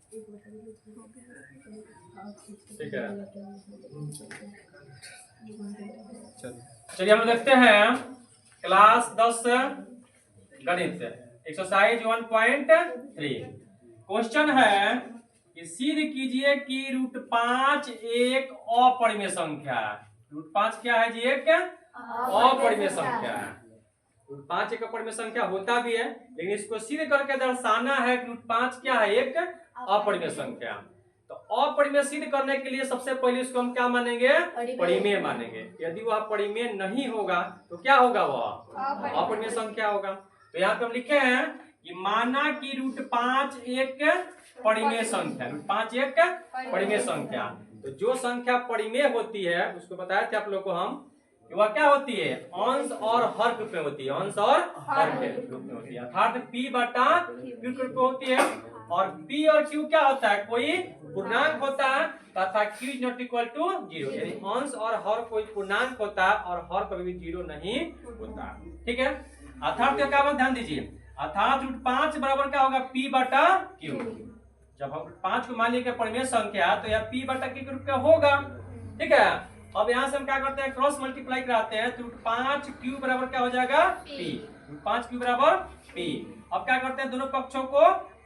ठीक है, चलिए हम देखते हैं क्लास 10 गणित एक्सरसाइज 1.3। क्वेश्चन है कि सिद्ध कीजिए कि √5 एक अपरिमेय संख्या है। √5 क्या है जी? एक अपरिमेय संख्या है। √5 एक अपरिमेय संख्या होता भी है, लेकिन इसको सिद्ध करके दर्शाना है कि √5 क्या है? एक अपरिमेय संख्या। तो अपरिमेय सिद्ध करने के लिए सबसे पहले इसको हम क्या मानेंगे? परिमेय मानेंगे। यदि वह परिमेय नहीं होगा तो क्या होगा? वह अपरिमेय संख्या होगा। तो यहाँ पे हम लिखे हैं कि माना कि √5 एक परिमेय संख्या। √5 एक परिमेय संख्या। तो जो संख्या परिमेय होती है उसको बताया था आप लोग को हम कि वह क्या होती है? अंश और हर रूप में होती है। अंश और हर के रूप में होती है, अर्थात p बटा q के रूप में होती है। और p और q क्या होता है? कोई पूर्णांक होता है तथा q is not equal to 0। यानी अंश और हर कोई पूर्णांक होता है और हर कभी भी 0 नहीं होता। ठीक है, अर्थात क्या बात ध्यान दीजिए, अर्थात √5 बराबर क्या होगा? p बटा q। जब हम 5 को मान लिया परिमेय संख्या तो यह p बटा q के रूप में होगा। ठीक है, अब यहाँ से हम क्या करते हैं? क्रॉस मल्टीप्लाई कराते हैं तो √5q बराबर क्या हो जाएगा? p। √5q बराबर p। अब क्या करते हैं? दोनों पक्षों को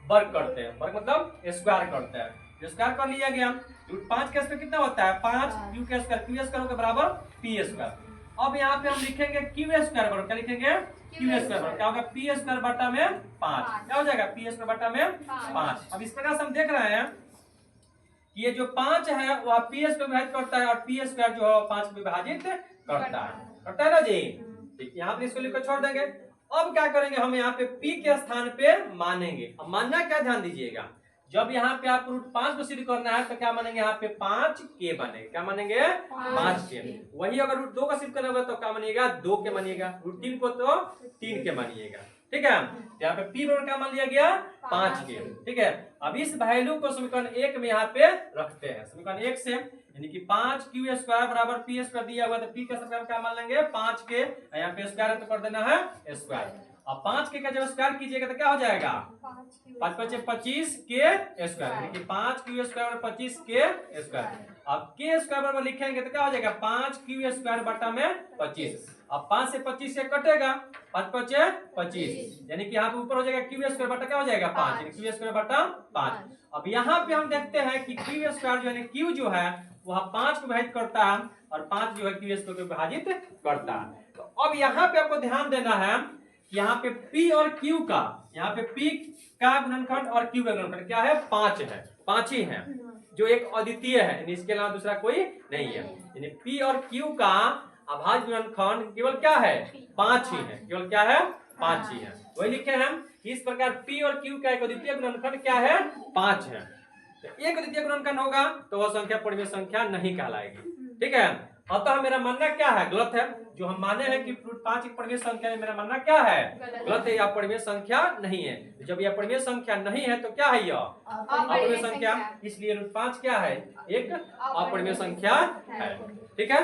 वर्ग करते हैं। वर्ग मतलब स्क्वायर करते हैं। स्क्वायर कर लिया गया। √5 के स्क्वायर कितना होता है? 5। q के स्क्वायर q स्क्वायर के बराबर p स्क्वायर। अब यहाँ पे हम लिखेंगे q स्क्वायर बराबर क्या लिखेंगे? q स्क्वायर बराबर क्या होगा? p स्क्वायर बटा में 5। क्या हो जाएगा? p स्क्वायर बटा में 5। अब इस प्रकार से हम देख रहे हैं कि ये जो 5 है वह p स्क्वायर विभाजित करता है और p स्क्वायर जो है 5 को विभाजित करता है ना जी। ठीक, यहाँ पे इसको लिखकर छोड़ देंगे। अब क्या करेंगे? हम यहाँ पे p के स्थान पे मानेंगे। अब मानना क्या, ध्यान दीजिएगा, जब यहाँ पे आपको √5 को सिद्ध करना है तो क्या मानेंगे? यहाँ पे 5k मानेंगे। क्या मानेंगे? 5k। वही अगर √2 का सिद्ध करना होगा तो क्या मानिएगा? 2k मानिएगा। √3 को तो 3k मानिएगा। ठीक है, तो यहाँ पे p बराबर क्या मान लिया गया? 5k। ठीक है, अब इस वैल्यू को समीकरण 1 में यहाँ पे रखते हैं। समीकरण 1 से यानी कि 5q स्क्वायर बराबर p स्क्वायर दिया हुआ, तो p का स्क्वायर क्या मान लेंगे? 5k। यहाँ पे स्क्वायर तो कर देना है स्क्वायर। अब 5k का जब स्क्वायर कीजिएगा तो क्या हो जाएगा? 5 × 5 = 25k स्क्वायर, यानी कि 5q स्क्वायर 25k स्क्वायर। अब k स्क्वायर बराबर लिखेंगे तो क्या हो जाएगा? 5q स्क्वायर बटा में 25। अब 5 से 25 से कटेगा, 5 × 5 = 25, यानी कि यहाँ पे ऊपर हो जाएगा q स्क्वायर बटा क्या हो जाएगा? 5, यानी q स्क्वायर बटा 5। अब यहाँ पे हम देखते हैं कि q स्क्वायर जो है q जो है वह 5 को विभाजित करता है और 5 जो है q स्क्वायर को विभाजित करता है। तो अब यहाँ पे आपको ध्यान देना है कि यहाँ पे p और q का, यहाँ पे p का गुणनखंड और q का गुणनखंड क्या है? 5 है। 5 ही है, जो एक अद्वितीय है, यानी इसके अलावा दूसरा कोई नहीं है। यानी p और q का अभाज्य गुणनखंड केवल क्या है? 5 ही है। केवल क्या है? 5 ही है। वही लिखे हम इस प्रकार p और q का एक अद्वितीय गुणनखंड क्या है? 5 है। तो एक अद्वितीय गुणनखंड होगा तो वह संख्या परिमेय संख्या नहीं कहलाएगी। ठीक है, अतः मेरा मानना क्या है? गलत है। जो हम माने हैं कि √5 एक परिमेय संख्या है, मेरा मानना क्या है? गलत है। यह परिमेय संख्या नहीं है। जब यह परिमेय संख्या नहीं है तो क्या है? यह अपरिमेय संख्या। इसलिए √5 क्या है? एक अपरिमेय संख्या है। ठीक है,